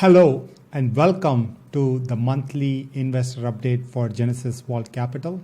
Hello and welcome to the monthly investor update for Genesis Vault Capital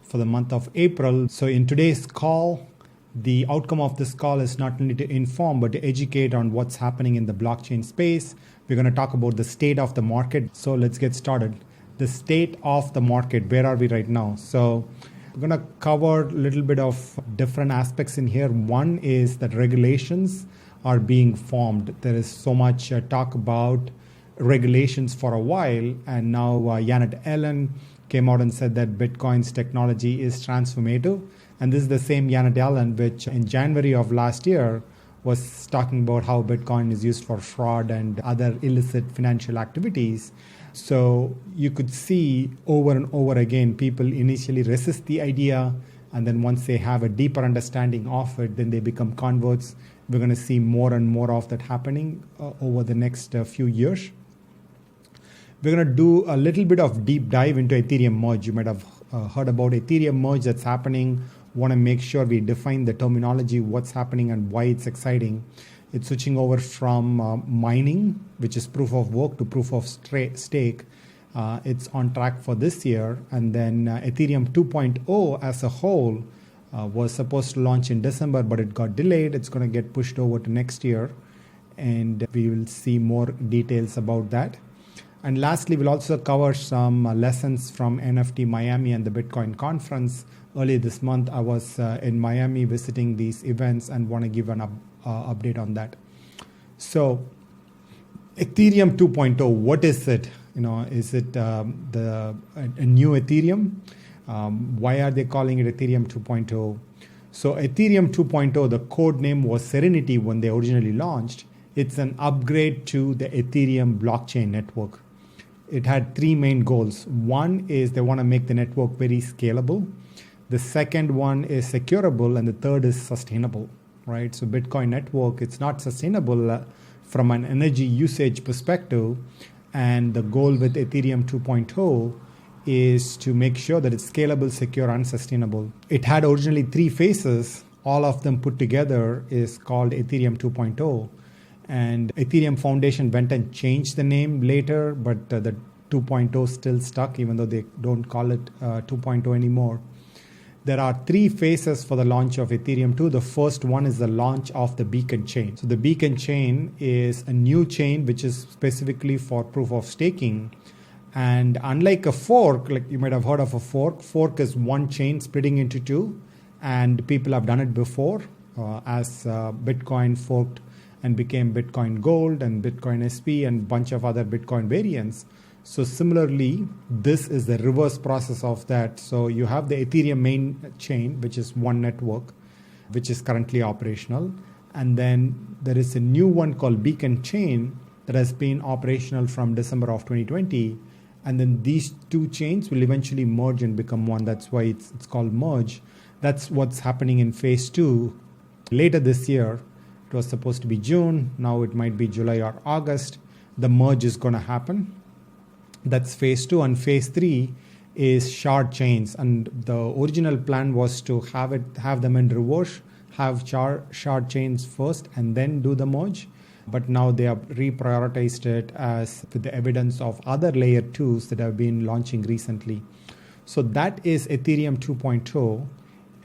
for the month of April. So in today's call, the outcome of this call is not only to inform but to educate on what's happening in the blockchain space. We're going to talk about the state of the market. So let's get started. The state of the market, where are we right now? So we're going to cover a little bit of different aspects in here. One is that regulations are being formed. There is so much talk about regulations for a while, and now Janet Yellen came out and said that Bitcoin's technology is transformative. And this is the same Janet Yellen which in January of last year was talking about how Bitcoin is used for fraud and other illicit financial activities. So you could see over and over again, people initially resist the idea, and then once they have a deeper understanding of it, then they become converts. We're going to see more and more of that happening over the next few years. We're going to do a little bit of deep dive into Ethereum Merge. You might have heard about Ethereum Merge that's happening. Want to make sure we define the terminology, what's happening and why it's exciting. It's switching over from mining, which is proof of work, to proof of stake. It's on track for this year. And then Ethereum 2.0 as a whole was supposed to launch in December, but it got delayed. It's going to get pushed over to next year, and we will see more details about that. And lastly, we'll also cover some lessons from NFT Miami and the Bitcoin conference. Earlier this month, I was in Miami visiting these events and want to give an update on that. So Ethereum 2.0, what is it? Is it a new Ethereum? Why are they calling it Ethereum 2.0? So Ethereum 2.0, the code name was Serenity when they originally launched. It's an upgrade to the Ethereum blockchain network. It had three main goals. One is they want to make the network very scalable. The second one is securable, and the third is sustainable, right? So Bitcoin network, it's not sustainable from an energy usage perspective. And the goal with Ethereum 2.0 is to make sure that it's scalable, secure, and sustainable. It had originally three phases. All of them put together is called Ethereum 2.0. And Ethereum Foundation went and changed the name later, but the 2.0 still stuck, even though they don't call it 2.0 anymore. There are three phases for the launch of Ethereum 2. The first one is the launch of the beacon chain. So the beacon chain is a new chain which is specifically for proof of staking. And unlike a fork, like you might have heard of a fork is one chain splitting into two. And people have done it before as Bitcoin forked and became Bitcoin Gold and Bitcoin SP and a bunch of other Bitcoin variants. So similarly, this is the reverse process of that. So you have the Ethereum main chain, which is one network, which is currently operational. And then there is a new one called Beacon Chain that has been operational from December of 2020. And then these two chains will eventually merge and become one. That's why it's called Merge. That's what's happening in phase 2 later this year. It was supposed to be June. Now it might be July or August. The merge is going to happen. That's phase 2. And phase 3 is shard chains. And the original plan was to have them in reverse, have shard chains first and then do the merge. But now they have reprioritized it as with the evidence of other layer 2s that have been launching recently. So that is Ethereum 2.0.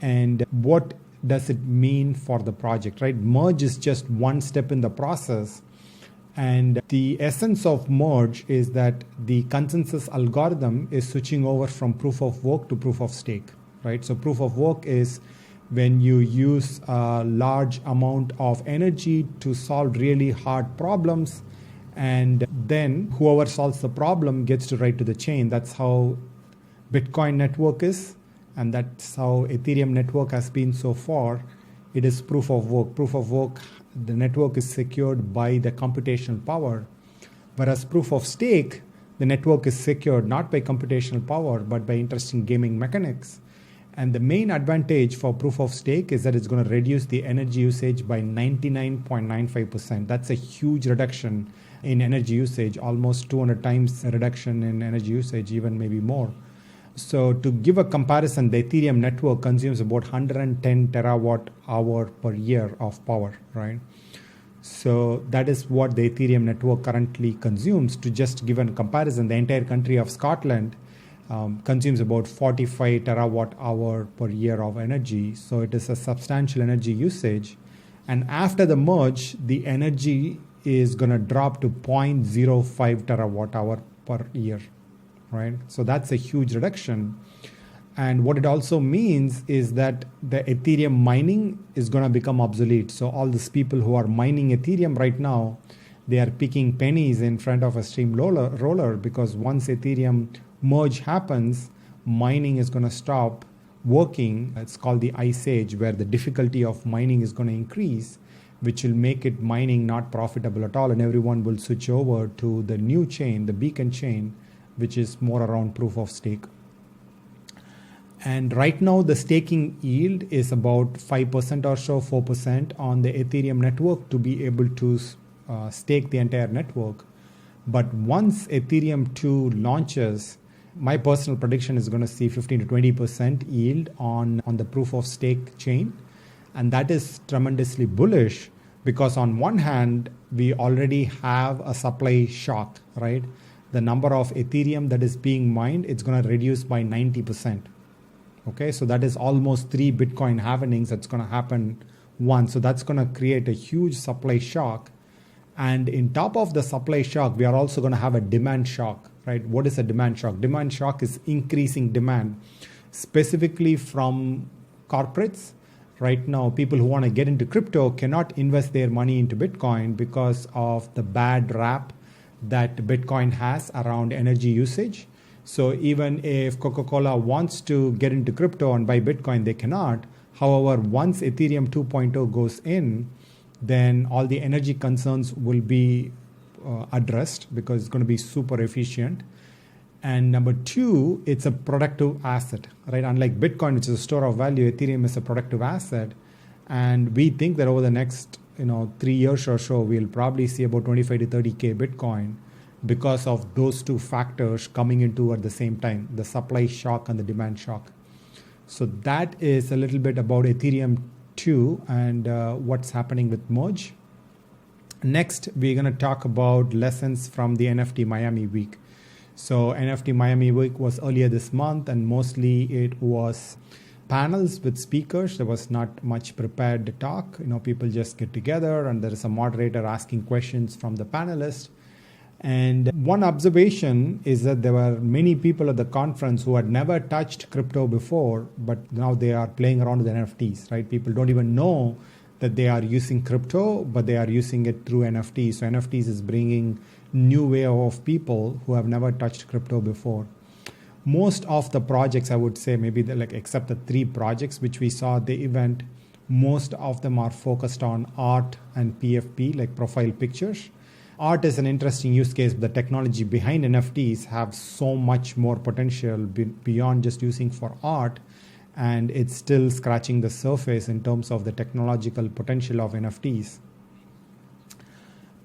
And what does it mean for the project, right? Merge is just one step in the process. And the essence of Merge is that the consensus algorithm is switching over from proof of work to proof of stake, right? So proof of work is when you use a large amount of energy to solve really hard problems, and then whoever solves the problem gets to write to the chain. That's how Bitcoin network is, and that's how Ethereum network has been so far. It is proof of work. Proof of work, the network is secured by the computational power, whereas proof of stake, the network is secured not by computational power, but by interesting gaming mechanics. And the main advantage for proof of stake is that it's going to reduce the energy usage by 99.95%. That's a huge reduction in energy usage, almost 200 times a reduction in energy usage, even maybe more. So to give a comparison, the Ethereum network consumes about 110 terawatt hour per year of power, right? So that is what the Ethereum network currently consumes. To just give a comparison, the entire country of Scotland consumes about 45 terawatt hour per year of energy. So it is a substantial energy usage. And after the merge, the energy is going to drop to 0.05 terawatt hour per year, right? So that's a huge reduction. And what it also means is that the Ethereum mining is going to become obsolete. So all these people who are mining Ethereum right now, they are picking pennies in front of a stream roller because once Ethereum merge happens, mining is going to stop working. It's called the ice age, where the difficulty of mining is going to increase, which will make it mining not profitable at all. And everyone will switch over to the new chain, the beacon chain, which is more around proof of stake. And right now, the staking yield is about 5% or so, 4% on the Ethereum network to be able to stake the entire network. But once Ethereum 2 launches, my personal prediction is going to see 15 to 20% yield on the proof of stake chain. And that is tremendously bullish because on one hand, we already have a supply shock, right? The number of Ethereum that is being mined, it's going to reduce by 90%. Okay, so that is almost 3 Bitcoin halvings that's going to happen once. So that's going to create a huge supply shock. And in top of the supply shock, we are also going to have a demand shock, right? What is a demand shock? Demand shock is increasing demand, specifically from corporates. Right now, people who want to get into crypto cannot invest their money into Bitcoin because of the bad rap that Bitcoin has around energy usage. So even if Coca-Cola wants to get into crypto and buy Bitcoin, they cannot. However, once Ethereum 2.0 goes in, then all the energy concerns will be addressed because it's going to be super efficient. And number two, it's a productive asset, right? Unlike Bitcoin, which is a store of value, Ethereum is a productive asset. And we think that over the next 3 years or so, we'll probably see about 25 to 30K Bitcoin because of those two factors coming into at the same time, the supply shock and the demand shock. So that is a little bit about Ethereum 2 and what's happening with Merge. Next, we're going to talk about lessons from the NFT Miami week. So NFT Miami week was earlier this month, and mostly it was panels with speakers. There was not much prepared talk. People just get together and there is a moderator asking questions from the panelists. And one observation is that there were many people at the conference who had never touched crypto before, but now they are playing around with NFTs, right? People don't even know that they are using crypto, but they are using it through NFTs. So NFTs is bringing new way of people who have never touched crypto before. Most of the projects, I would say, maybe except the 3 projects which we saw at the event, most of them are focused on art and PFP, like profile pictures. Art is an interesting use case. The technology behind NFTs have so much more potential beyond just using for art. And it's still scratching the surface in terms of the technological potential of NFTs.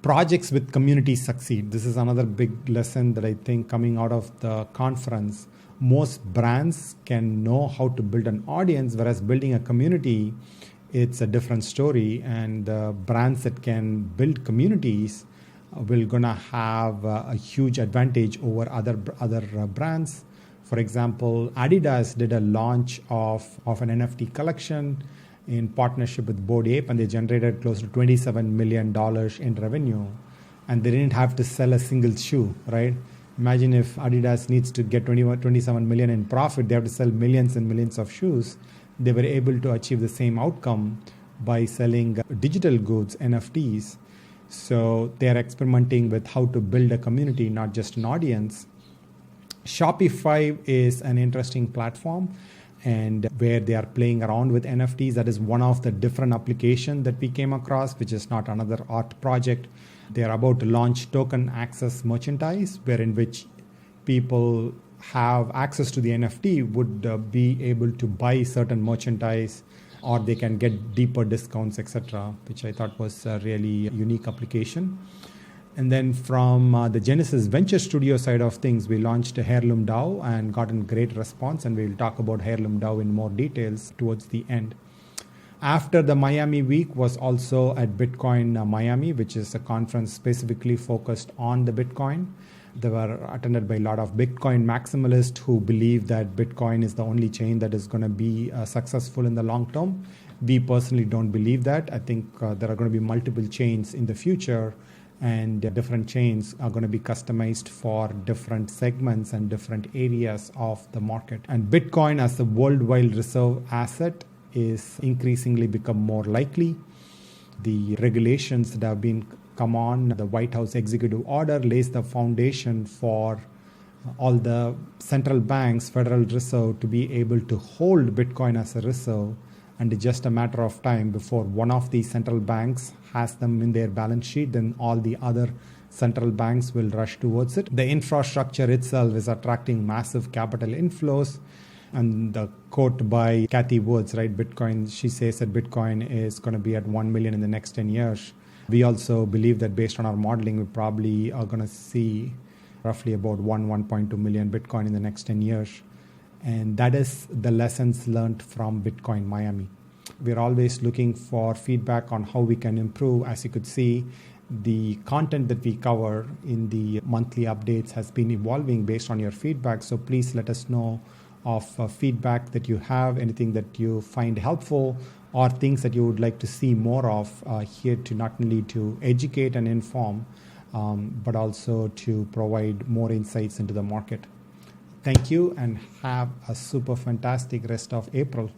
Projects with communities succeed. This is another big lesson that I think coming out of the conference. Most brands can know how to build an audience, whereas building a community, it's a different story. And the brands that can build communities will gonna have a huge advantage over other brands. For example, Adidas did a launch of an NFT collection in partnership with Bored Ape, and they generated close to $27 million in revenue. And they didn't have to sell a single shoe, right? Imagine if Adidas needs to get 27 million in profit, they have to sell millions and millions of shoes. They were able to achieve the same outcome by selling digital goods, NFTs. So they're experimenting with how to build a community, not just an audience. Shopify is an interesting platform and where they are playing around with NFTs. That is one of the different applications that we came across, which is not another art project. They are about to launch token access merchandise, wherein which people have access to the NFT would be able to buy certain merchandise, or they can get deeper discounts, etc., which I thought was a really unique application. And then from the Genesis Venture Studio side of things, we launched a Heirloom DAO and gotten great response. And we'll talk about Heirloom DAO in more details towards the end. After the Miami week was also at Bitcoin Miami, which is a conference specifically focused on the Bitcoin. They were attended by a lot of Bitcoin maximalists who believe that Bitcoin is the only chain that is going to be successful in the long term. We personally don't believe that. I think there are going to be multiple chains in the future, and different chains are going to be customized for different segments and different areas of the market. And Bitcoin as a worldwide reserve asset is increasingly become more likely. The regulations that have been come on, the White House executive order lays the foundation for all the central banks, Federal Reserve, to be able to hold Bitcoin as a reserve. And it's just a matter of time before one of the central banks has them in their balance sheet, then all the other central banks will rush towards it. The infrastructure itself is attracting massive capital inflows. And the quote by Kathy Woods, right, Bitcoin, she says that Bitcoin is going to be at 1 million in the next 10 years. We also believe that based on our modeling, we probably are going to see roughly about 1.2 million Bitcoin in the next 10 years. And that is the lessons learned from Bitcoin Miami. We're always looking for feedback on how we can improve. As you could see, the content that we cover in the monthly updates has been evolving based on your feedback. So please let us know of feedback that you have, anything that you find helpful, or things that you would like to see more of here, to not only to educate and inform, but also to provide more insights into the market. Thank you, and have a super fantastic rest of April.